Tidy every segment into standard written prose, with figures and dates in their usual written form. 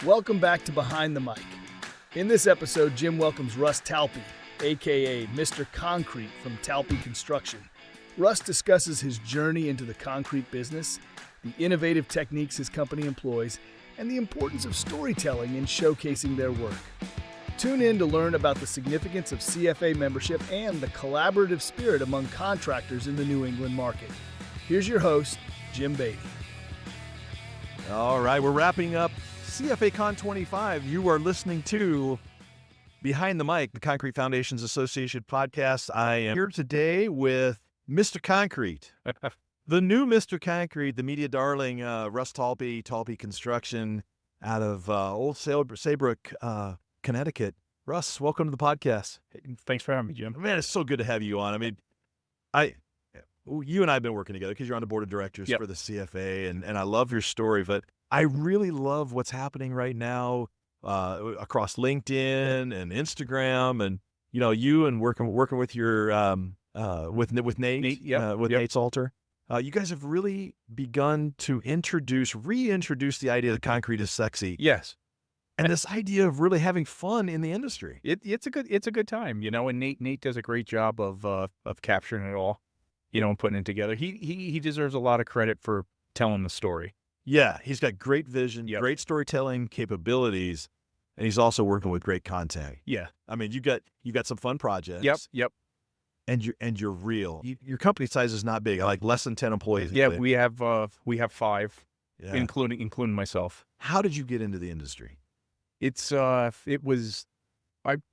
Welcome back to Behind the Mic. In this episode, Jim welcomes Russ Talpe, aka Mr. Concrete from Talpe Construction. Russ discusses his journey into the concrete business, the innovative techniques his company employs, and the importance of storytelling in showcasing their work. Tune in to learn about the significance of CFA membership and the collaborative spirit among contractors in the New England market. Here's your host, Jim Beatty. All right, we're wrapping up CFA Con 25. You are listening to Behind the Mic, the Concrete Foundations Association podcast. I am here today with Mr. Concrete, the new Mr. Concrete, the media darling, Russ Talpe, Talpe Construction, out of Old Saybrook, Connecticut. Russ, welcome to the podcast. Thanks for having me, Jim. Man, it's so good to have you on. I mean, you and I have been working together because you're on the board of directors for the CFA, and I love your story, but I really love what's happening right now across LinkedIn and Instagram, and you and working with your with Nate, Nate Salter. You guys have really begun to reintroduce the idea that concrete is sexy. Yes. And this idea of really having fun in the industry. It's a good time, and Nate does a great job of capturing it all, and putting it together. He deserves a lot of credit for telling the story. Yeah, he's got great vision, great storytelling capabilities, and he's also working with great content. Yeah. I mean, you got some fun projects. Yep. And you're real. Your company size is not big, like less than 10 employees. Yeah, we have 5, including myself. How did you get into the industry? I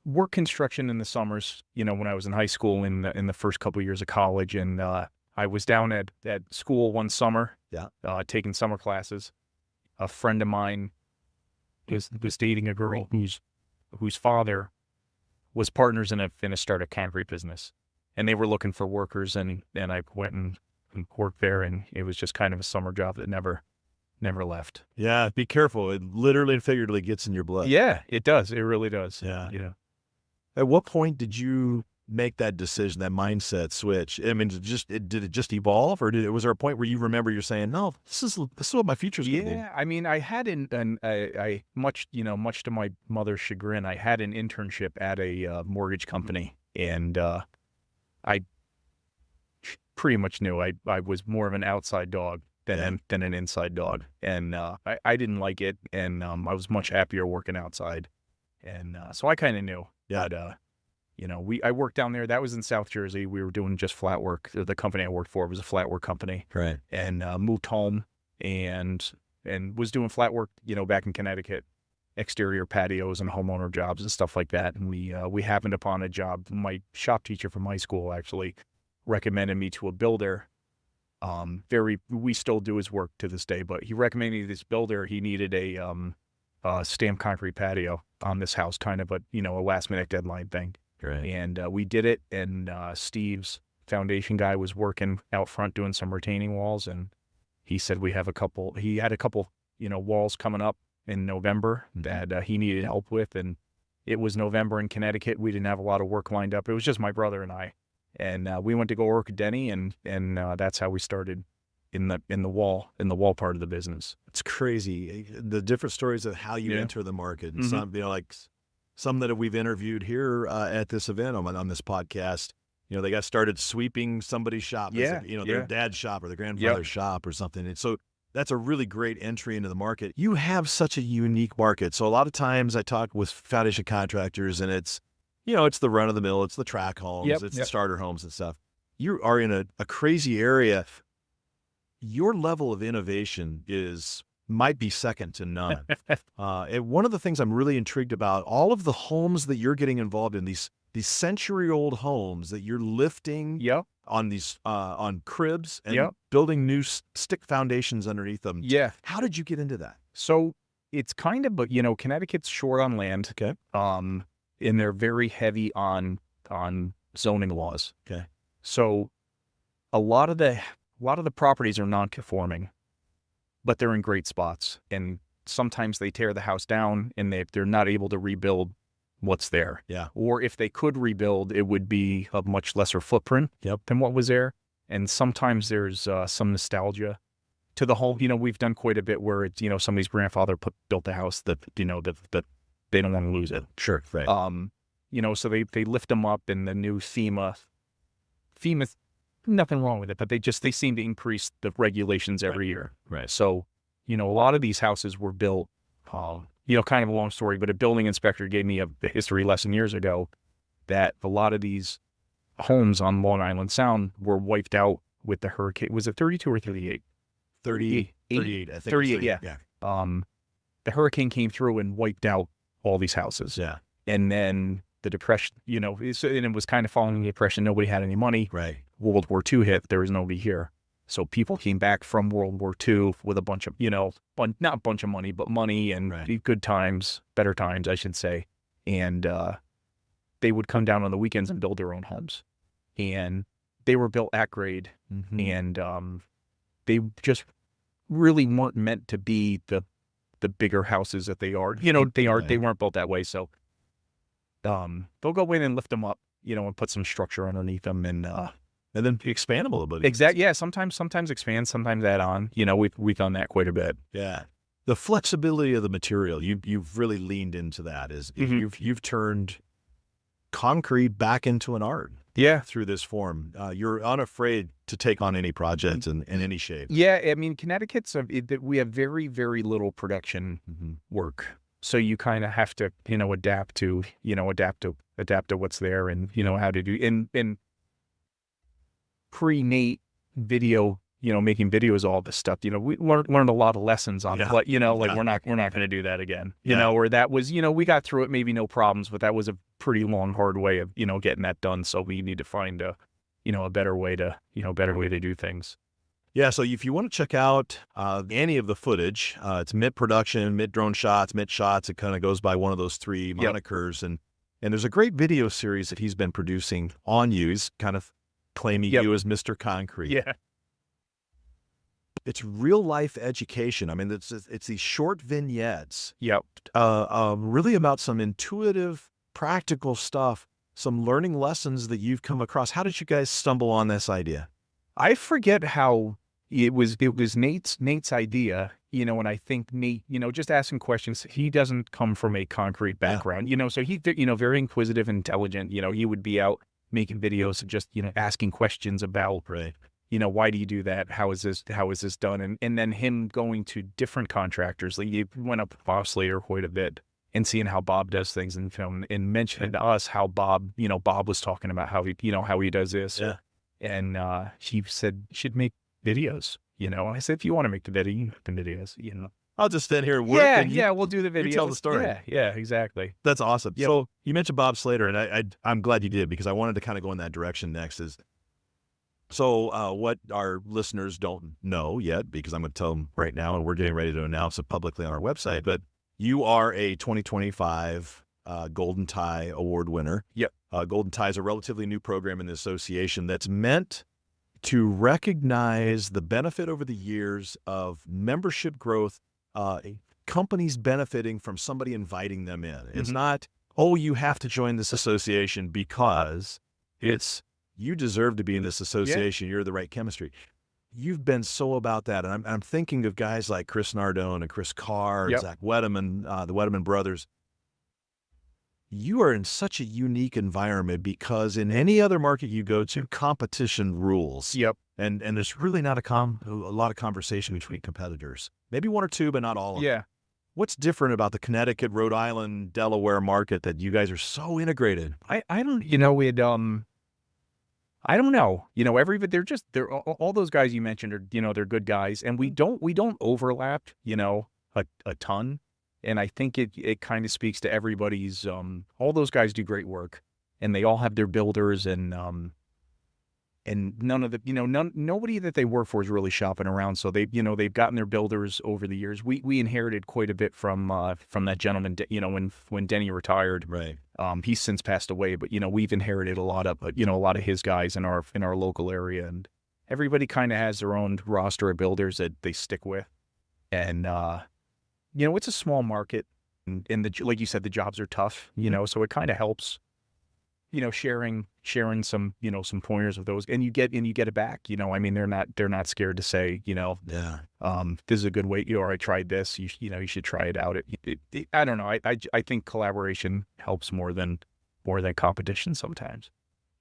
worked construction in the summers, when I was in high school in the first couple of years of college, and I was down at school one summer, taking summer classes. A friend of mine was dating a girl whose father was partners in a startup concrete business, and they were looking for workers, and I went and worked there, and it was just kind of a summer job that never left. Yeah, be careful. It literally and figuratively gets in your blood. Yeah, it does. It really does. Yeah. At what point did you make that decision, that mindset switch? I mean, did it just evolve, or was there a point where you remember you're saying, no, this is what my future's going to be? Yeah, I mean, I had much to my mother's chagrin, I had an internship at a mortgage company, and I pretty much knew I was more of an outside dog than an inside dog, and I didn't like it, and I was much happier working outside, and so I kind of knew. Yeah. But, I worked down there. That was in South Jersey. We were doing just flat work. The company I worked for was a flat work company, right? And moved home and was doing flat work, back in Connecticut, exterior patios and homeowner jobs and stuff like that. And we happened upon a job. My shop teacher from high school actually recommended me to a builder. We still do his work to this day, but he recommended me to this builder. He needed a stamped concrete patio on this house, kind of a last minute deadline thing. Right. And we did it. And Steve's foundation guy was working out front doing some retaining walls, and he said he had a couple walls coming up in November that he needed help with, and it was November in Connecticut. We didn't have a lot of work lined up. It was just my brother and I. And we went to go work at Denny, and that's how we started in the wall part of the business. It's crazy, the different stories of how you enter the market, and some some that we've interviewed here at this event on this podcast. They got started sweeping somebody's shop, their dad's shop or their grandfather's shop or something. And so that's a really great entry into the market. You have such a unique market. So a lot of times I talk with foundation contractors, and it's the run of the mill, it's the track homes, the starter homes and stuff. You are in a crazy area. Your level of innovation might be second to none. And one of the things I'm really intrigued about, all of the homes that you're getting involved in, these century-old homes that you're lifting on these on cribs and building new stick foundations underneath them. Yeah. How did you get into that? So it's kind of, Connecticut's short on land. Okay. And they're very heavy on zoning laws. Okay. So a lot of the properties are non-conforming, but they're in great spots. And sometimes they tear the house down and they're not able to rebuild what's there. Yeah. Or if they could rebuild, it would be a much lesser footprint than what was there. And sometimes there's some nostalgia to the home. We've done quite a bit where it's, somebody's grandfather built a house that, that they don't want to lose it. Sure. Right. So they lift them up, and the new FEMA, nothing wrong with it, but they seem to increase the regulations every year. Right. So, a lot of these houses were built, kind of a long story, but a building inspector gave me a history lesson years ago that a lot of these homes on Long Island Sound were wiped out with the hurricane. Was it 32 or 38? 38, I think. 38, yeah. The hurricane came through and wiped out all these houses. Yeah. And then the Depression, and it was kind of following the Depression. Nobody had any money. Right. World War II hit. There was nobody here. So people came back from World War II with a bunch of, not a bunch of money, but money and good times, better times, I should say. And they would come down on the weekends and build their own homes. And they were built at grade. Mm-hmm. And they just really weren't meant to be the bigger houses that they are. They weren't built that way. So they'll go in and lift them up, and put some structure underneath them, and then expand them a little bit. Exactly. Yeah. Sometimes expand, sometimes add on. We've done that quite a bit. Yeah. The flexibility of the material, you've really leaned into that. You've turned concrete back into an art. Yeah. Through this form. You're unafraid to take on any project in any shape. Yeah. I mean, Connecticut's, we have very, very little production work. So you kind of have to, adapt to what's there, and, how to do in pre-Nate video, making videos, all this stuff, we learned a lot of lessons on it, but, we're not going to do that again, or that was, we got through it, maybe no problems, but that was a pretty long, hard way of, getting that done. So we need to find a better way to do things. Yeah, so if you want to check out any of the footage, it's Mid Production, Mid Drone Shots, Mid Shots. It kind of goes by one of those three monikers. And there's a great video series that he's been producing on you. He's kind of claiming you as Mr. Concrete. Yeah. It's real life education. I mean, it's these short vignettes. Yep. Really about some intuitive, practical stuff, some learning lessons that you've come across. How did you guys stumble on this idea? I forget how it was Nate's idea, and I think Nate, just asking questions. He doesn't come from a concrete background, so he, very inquisitive, intelligent, he would be out making videos of just, asking questions about, why do you do that? How is this done? And then him going to different contractors. Like, he went up to Bob Slater quite a bit and seeing how Bob does things in film, and mentioned to us how Bob was talking about how he does this. Yeah. And he said, you should make videos. I said, if you want to make the video, you make the videos, I'll just stand here and work. Yeah, we'll do the videos. You tell the story. Yeah, exactly. That's awesome. Yep. So you mentioned Bob Slater, and I'm glad you did, because I wanted to kind of go in that direction next. So what our listeners don't know yet, because I'm going to tell them right now, and we're getting ready to announce it publicly on our website, but you are a 2025 Golden Tie Award winner. Yep. Golden Tie is a relatively new program in the association that's meant to recognize the benefit over the years of membership growth, companies benefiting from somebody inviting them in. It's not, you have to join this association because it's, you deserve to be in this association. You're the right chemistry. You've been so about that. And I'm thinking of guys like Chris Nardone and Chris Carr, and Zach Wedeman, the Wedeman brothers. You are in such a unique environment, because in any other market you go to, competition rules. Yep. And there's really not a lot of conversation between competitors. Maybe one or two, but not all of them. Yeah. What's different about the Connecticut, Rhode Island, Delaware market that you guys are so integrated? I don't, I don't know. They're all those guys you mentioned are, they're good guys, and we don't overlap, a ton. And I think it kind of speaks to everybody's, all those guys do great work, and they all have their builders, and none of the, nobody that they work for is really shopping around. So they've gotten their builders over the years. We inherited quite a bit from that gentleman, when Denny retired. Right. He's since passed away, but, we've inherited a lot of his guys in our local area, and everybody kind of has their own roster of builders that they stick with. And, it's a small market, and like you said, the jobs are tough, so it kind of helps, sharing sharing some, some pointers of those, and you get it back. I mean, they're not scared to say, Yeah. this is a good way, or I tried this, you should try it out. I don't know. I think collaboration helps more than competition sometimes.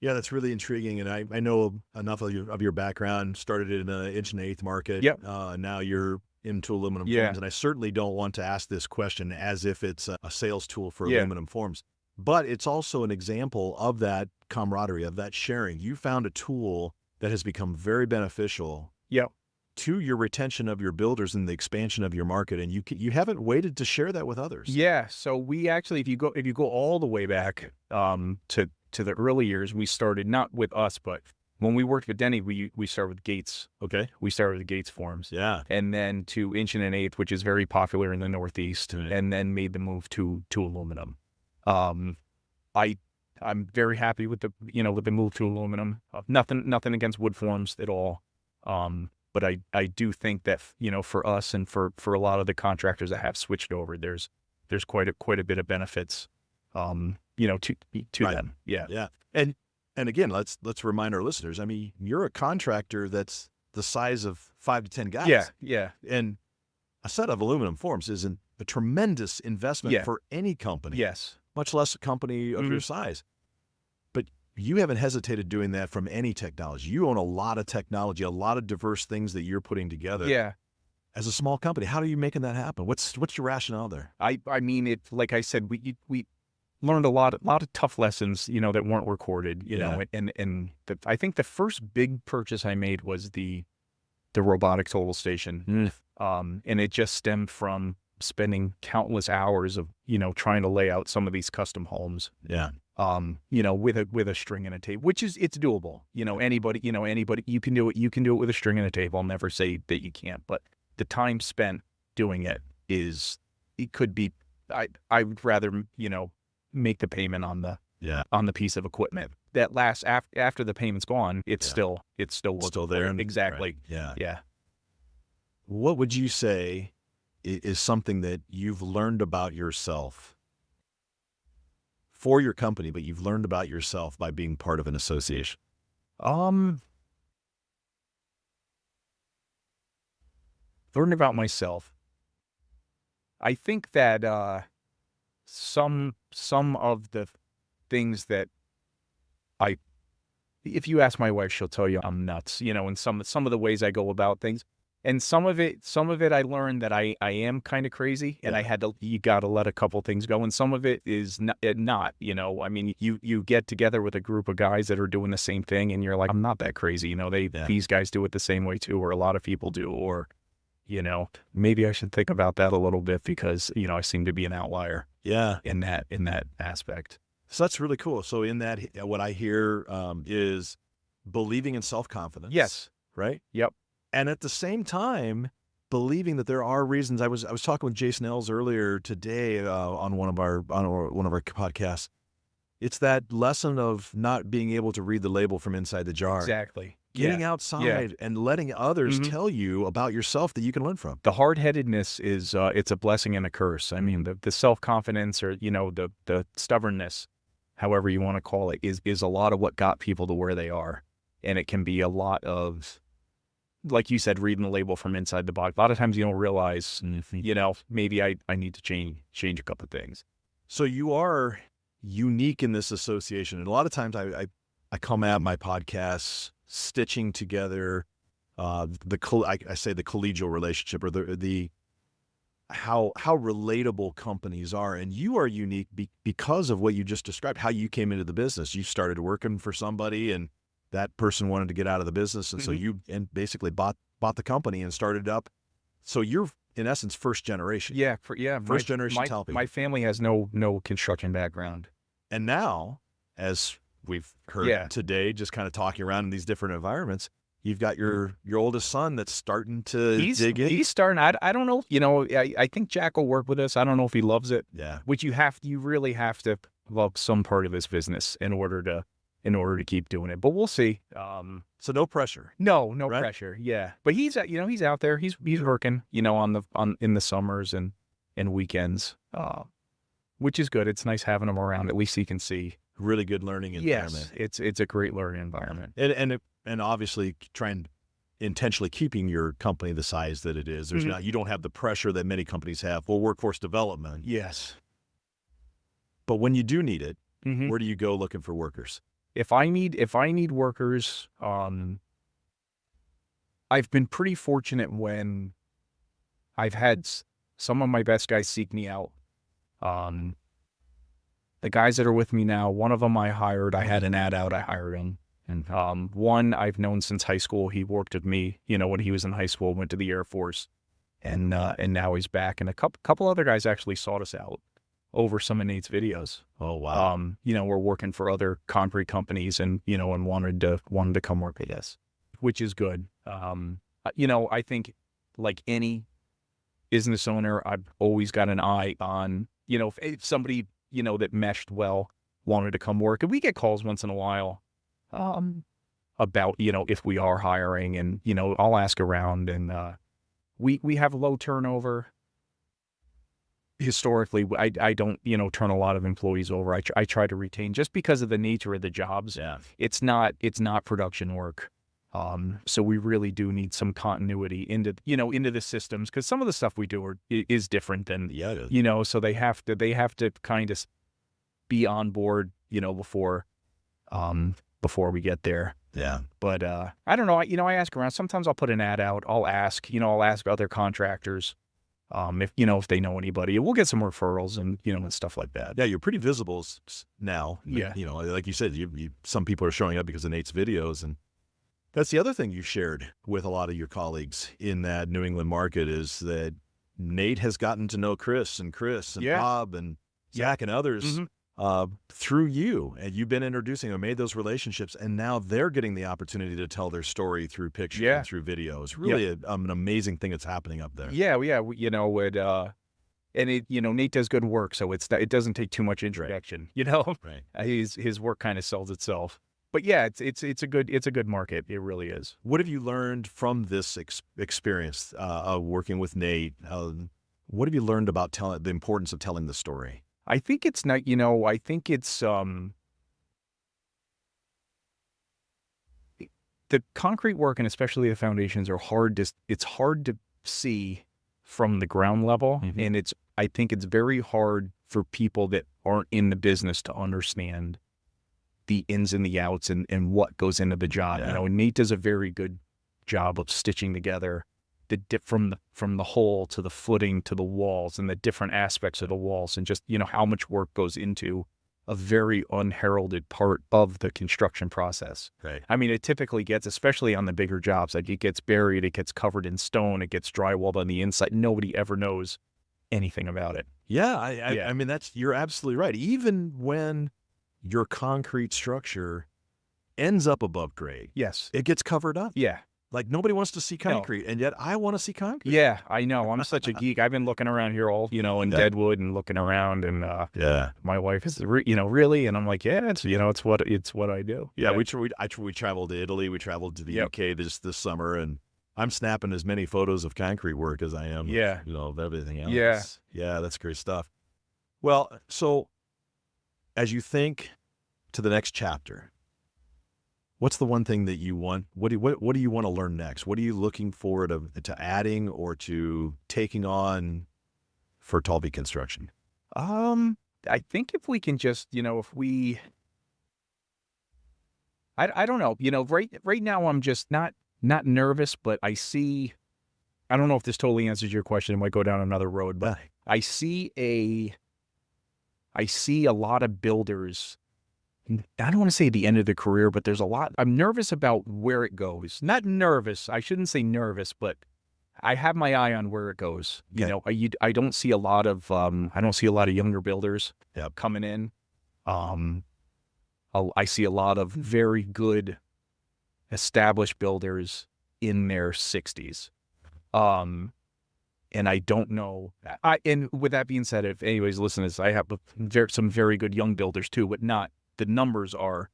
Yeah, that's really intriguing. And I know enough of your background. Started in the inch and eighth market. Yep. Now you're into aluminum forms. And I certainly don't want to ask this question as if it's a sales tool for aluminum forms. But it's also an example of that camaraderie, of that sharing. You found a tool that has become very beneficial to your retention of your builders and the expansion of your market, and you haven't waited to share that with others. Yeah. So we actually, if you go all the way back to the early years, we started not with us, but when we worked with Denny, we started with Gates. Okay. We started with Gates forms. Yeah. And then to inch and an eighth, which is very popular in the Northeast, and then made the move to aluminum. I'm very happy with the move to aluminum. Nothing against wood forms at all. But I do think that, for us and for a lot of the contractors that have switched over, there's quite a bit of benefits, to them. Yeah. Yeah. And again, let's remind our listeners, I mean, you're a contractor that's the size of 5 to 10 guys. Yeah. Yeah. And a set of aluminum forms is a tremendous investment for any company. Yes. Much less a company of your size. But you haven't hesitated doing that from any technology. You own a lot of technology, a lot of diverse things that you're putting together. Yeah. As a small company, how are you making that happen? What's your rationale there? I mean, it, like I said, we learned a lot of tough lessons, that weren't recorded, know, and I think the first big purchase I made was the robotic total station. And it just stemmed from spending countless hours of, trying to lay out some of these custom homes. Yeah. With a string and a tape, which it's doable. Anybody, you can do it with a string and a tape. I'll never say that you can't, but the time spent doing it could be, I would rather, make the payment on the piece of equipment that lasts after the payment's gone. It's still there. Exactly. Right. Yeah. Yeah. What would you say is something that you've learned about yourself for your company, but you've learned about yourself by being part of an association? Learning about myself. I think that some of the things that if you ask my wife, she'll tell you I'm nuts, in some of the ways I go about things. And some of it I learned that I am kind of crazy, and you got to let a couple things go. And some of it is not, I mean, you get together with a group of guys that are doing the same thing, and you're like, I'm not that crazy. These guys do it the same way too, or a lot of people do, or, maybe I should think about that a little bit because, I seem to be an outlier. Yeah. In that aspect. So that's really cool. So in that, what I hear is believing in self-confidence. Yes. Right? Yep. And at the same time, believing that there are reasons. I was talking with Jason Ells earlier today on one of our podcasts. It's that lesson of not being able to read the label from inside the jar. Exactly. Getting outside and letting others tell you about yourself that you can learn from. The hard-headedness is it's a blessing and a curse. I mean, the self-confidence or the stubbornness, however you want to call it, is a lot of what got people to where they are, and it can be a lot of, like you said, reading the label from inside the box. A lot of times you don't realize, maybe I need to change a couple of things. So you are unique in this association. And a lot of times I come at my podcasts stitching together I say the collegial relationship, or the how relatable companies are. And you are unique because of what you just described, how you came into the business. You started working for somebody and that person wanted to get out of the business. And so you basically bought the company and started up. So you're in essence first generation. Yeah. First generation Talpi. My family has no construction background. And now, as we've heard today, just kind of talking around in these different environments, you've got your oldest son that's starting to dig in. He's starting. I don't know. I think Jack will work with us. I don't know if he loves it. Yeah. Which you really have to love some part of this business in order to keep doing it. But we'll see. So no pressure. No right? pressure. Yeah. But he's out there. He's working, in the summers and weekends. Which is good. It's nice having him around. At least he can see really good learning environment. Yes, it's a great learning environment. And obviously trying intentionally keeping your company the size that it is. There's not, you don't have the pressure that many companies have for workforce development. Yes. But when you do need it, where do you go looking for workers? If I need workers, I've been pretty fortunate when I've had some of my best guys seek me out. The guys that are with me now, one of them I hired. I had an ad out. I hired him. And one I've known since high school. He worked with me, when he was in high school, went to the Air Force, and now he's back. And a couple other guys actually sought us out over some of Nate's videos. Oh, wow. We're working for other concrete companies and wanted to come work with us, which is good. I think like any business owner, I've always got an eye on, if somebody, that meshed well wanted to come work. And we get calls once in a while about, if we are hiring, and, I'll ask around, and we have low turnover. Historically, I don't, turn a lot of employees over. I try to retain just because of the nature of the jobs. Yeah. It's not production work. So we really do need some continuity into the systems, because some of the stuff we do is different than, so they have to kind of be on board, before we get there. Yeah. But, I don't know. I ask around. Sometimes I'll put an ad out. I'll ask other contractors, if they know anybody. We'll get some referrals and stuff like that. Yeah, you're pretty visible now. Yeah. Like you said, some people are showing up because of Nate's videos, and that's the other thing you shared with a lot of your colleagues in that New England market, is that Nate has gotten to know Chris and Bob and Zach and others through you, and you've been introducing them, made those relationships, and now they're getting the opportunity to tell their story through pictures and through videos. Really an amazing thing that's happening up there. Yeah. And Nate does good work, so it doesn't take too much introduction, Right. His work kind of sells itself. But yeah, it's a good market. It really is. What have you learned from this experience working with Nate? What have you learned about the importance of telling the story? I think it's not, I think it's, the concrete work, and especially the foundations, it's hard to see from the ground level. And I think it's very hard for people that aren't in the business to understand the ins and the outs and what goes into the job. Yeah. Nate does a very good job of stitching together from the hole to the footing to the walls and the different aspects of the walls, and just, how much work goes into a very unheralded part of the construction process. Right. I mean, it typically gets, especially on the bigger jobs, like it gets buried, it gets covered in stone, it gets drywalled on the inside. Nobody ever knows anything about it. Yeah. I mean, you're absolutely right. Even when your concrete structure ends up above grade, Yes. it gets covered up. Yeah. Like, nobody wants to see concrete, and yet I want to see concrete. Yeah, I know. I'm such a geek. I've been looking around here in Deadwood and looking around, and my wife is, really, and I'm like, yeah, it's what I do. Yeah, we traveled to Italy, we traveled to the UK this summer, and I'm snapping as many photos of concrete work as I am, of everything else. Yeah. Yeah, that's great stuff. Well, so as you think to the next chapter, what's the one thing that you want? What do you want to learn next? What are you looking forward to adding or to taking on for Talby Construction? I think if we can just, I don't know, right now I'm just not nervous, but I don't know if this totally answers your question. It might go down another road, but I see a lot of builders. I don't want to say the end of the career, but there's a lot. I'm nervous about where it goes. Not nervous. I shouldn't say nervous, but I have my eye on where it goes. Okay. I don't see a lot of younger builders coming in. I see a lot of very good established builders in their 60s. And I don't know. And with that being said, if anybody's listening to this, I have some very good young builders too, but not. The numbers are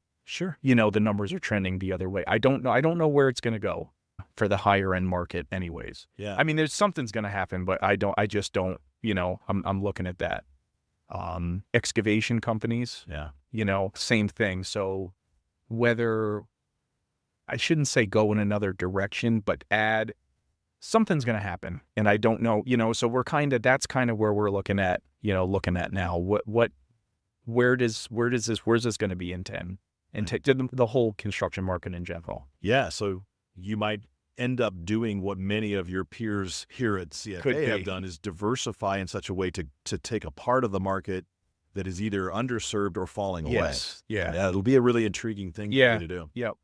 the numbers are trending the other way. I don't know where it's going to go for the higher end market anyways. Yeah. I mean, something's going to happen, but I just don't, I'm looking at that. excavation companies. Yeah. Same thing. So whether I shouldn't say go in another direction, but something's going to happen. And I don't know, so that's kind of where we're looking at now. Where's this going to be in 10 and the whole construction market in general? Yeah. So you might end up doing what many of your peers here at CFA have done, is diversify in such a way to take a part of the market that is either underserved or falling away. Yeah. It'll be a really intriguing thing for you to do. Yep.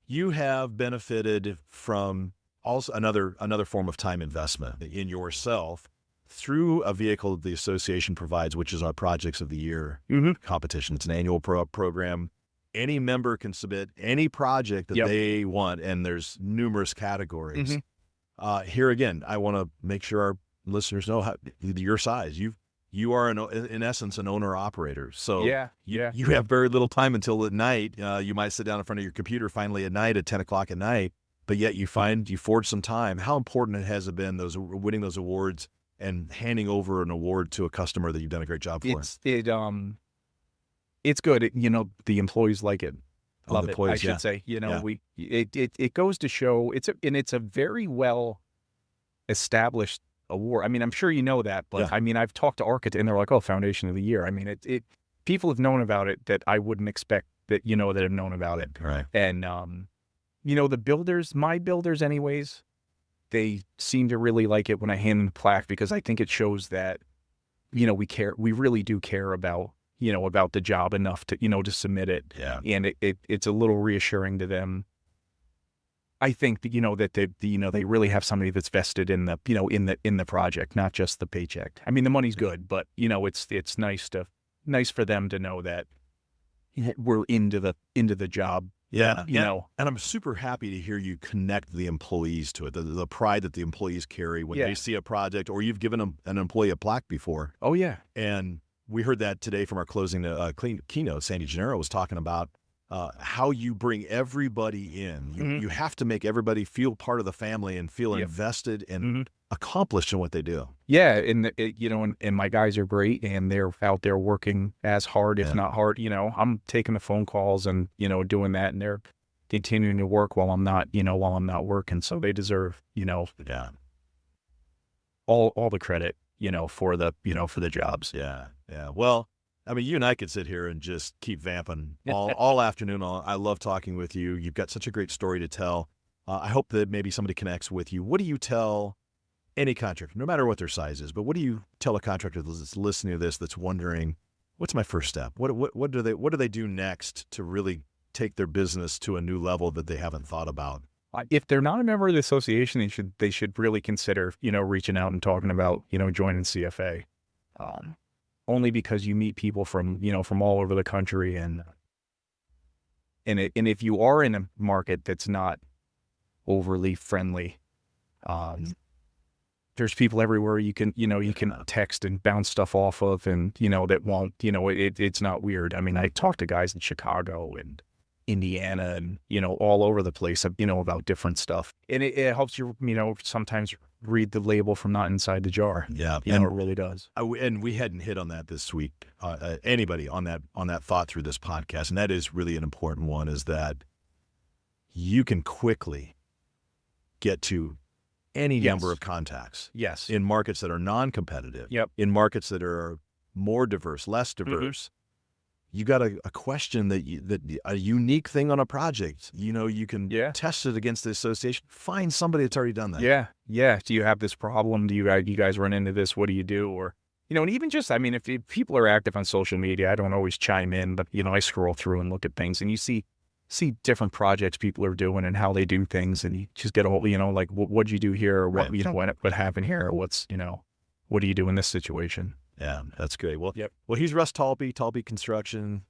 You have benefited from also another form of time investment in yourself through a vehicle the association provides, which is our Projects of the Year competition. It's an annual program. Any member can submit any project that they want, and there's numerous categories. Here again, I want to make sure our listeners know your size. You are in essence an owner-operator. So you have very little time until at night. You might sit down in front of your computer finally at night at 10 o'clock at night, but yet you forge some time. How important has it been winning those awards and handing over an award to a customer that you've done a great job for? It's good. The employees like it. Love it, I should say. It goes to show it's a very well established award. I mean, I'm sure you know that, but I mean, I've talked to architects and they're like, "Oh, Foundation of the Year." I mean, people have known about it that I wouldn't expect that that have known about it. Right. And the builders, my builders, anyways, they seem to really like it when I hand them the plaque, because I think it shows that we care. We really do care about the job enough to to submit it. Yeah. And it's a little reassuring to them. I think that, that they really have somebody that's vested in the in the project, not just the paycheck. I mean, the money's good, but it's nice for them to know that we're into the job. Yeah. And I'm super happy to hear you connect the employees to it, the pride that the employees carry when they see a project, or you've given an employee a plaque before. Oh yeah. And we heard that today from our closing keynote. Sandy Gennaro was talking about how you bring everybody in. You have to make everybody feel part of the family and feel invested and accomplished in what they do. Yeah, and my guys are great, and they're out there working as hard, if not hard. I'm taking the phone calls and doing that, and they're continuing to work while I'm not working. So they deserve all the credit for the jobs. Yeah. Well, I mean, you and I could sit here and just keep vamping all afternoon. I love talking with you. You've got such a great story to tell. I hope that maybe somebody connects with you. What do you tell any contractor, no matter what their size is, but what do you tell a contractor that's listening to this, that's wondering, what's my first step? What do they do next to really take their business to a new level that they haven't thought about? If they're not a member of the association, they should really consider, reaching out and talking about, joining CFA. Only because you meet people from all over the country, and if you are in a market that's not overly friendly, there's people everywhere you can text and bounce stuff off of, and that won't, it's not weird. I mean, I talk to guys in Chicago and Indiana and all over the place, about different stuff, and it helps you sometimes read the label from not inside the jar. Yeah, it really does. And we hadn't hit on that this week. Anybody on that thought through this podcast, and that is really an important one, is that you can quickly get to any number of contacts. Yes, in markets that are non-competitive. Yep. In markets that are more diverse, less diverse. You got a question that a unique thing on a project, you can test it against the association, find somebody that's already done that. Yeah. Do you have this problem? Do you guys run into this? What do you do? Or, and even just, I mean, if people are active on social media, I don't always chime in, but, I scroll through and look at things, and you see different projects people are doing and how they do things. And you just get a whole, like, what'd you do here? Or what happened here? Or what do you do in this situation? Yeah, that's great. Well, he's Russ Talpe Construction,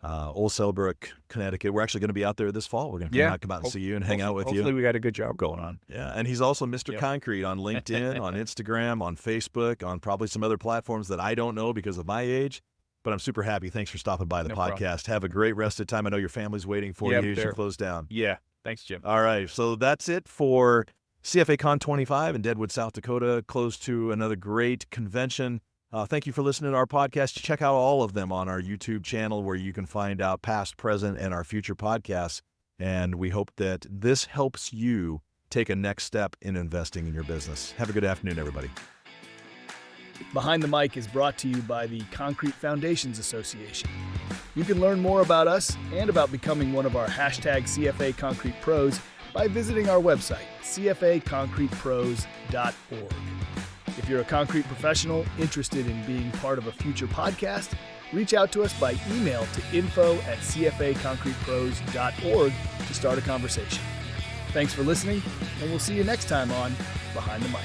Old Sellbrook, Connecticut. We're actually going to be out there this fall. We're going to come out and see you and hang out with you. Hopefully we got a good job going on. Yeah, and he's also Mr. Concrete on LinkedIn, on Instagram, on Facebook, on probably some other platforms that I don't know because of my age. But I'm super happy. Thanks for stopping by the podcast. Problem. Have a great rest of the time. I know your family's waiting for you as you close down. Yeah, thanks, Jim. All right, so that's it for CFA Con 25 in Deadwood, South Dakota. Close to another great convention. Thank you for listening to our podcast. Check out all of them on our YouTube channel where you can find out past, present, and our future podcasts. And we hope that this helps you take a next step in investing in your business. Have a good afternoon, everybody. Behind the Mic is brought to you by the Concrete Foundations Association. You can learn more about us and about becoming one of our #CFA Concrete Pros by visiting our website, cfaconcretepros.org. If you're a concrete professional interested in being part of a future podcast, reach out to us by email to info@cfaconcretepros.org to start a conversation. Thanks for listening, and we'll see you next time on Behind the Mic.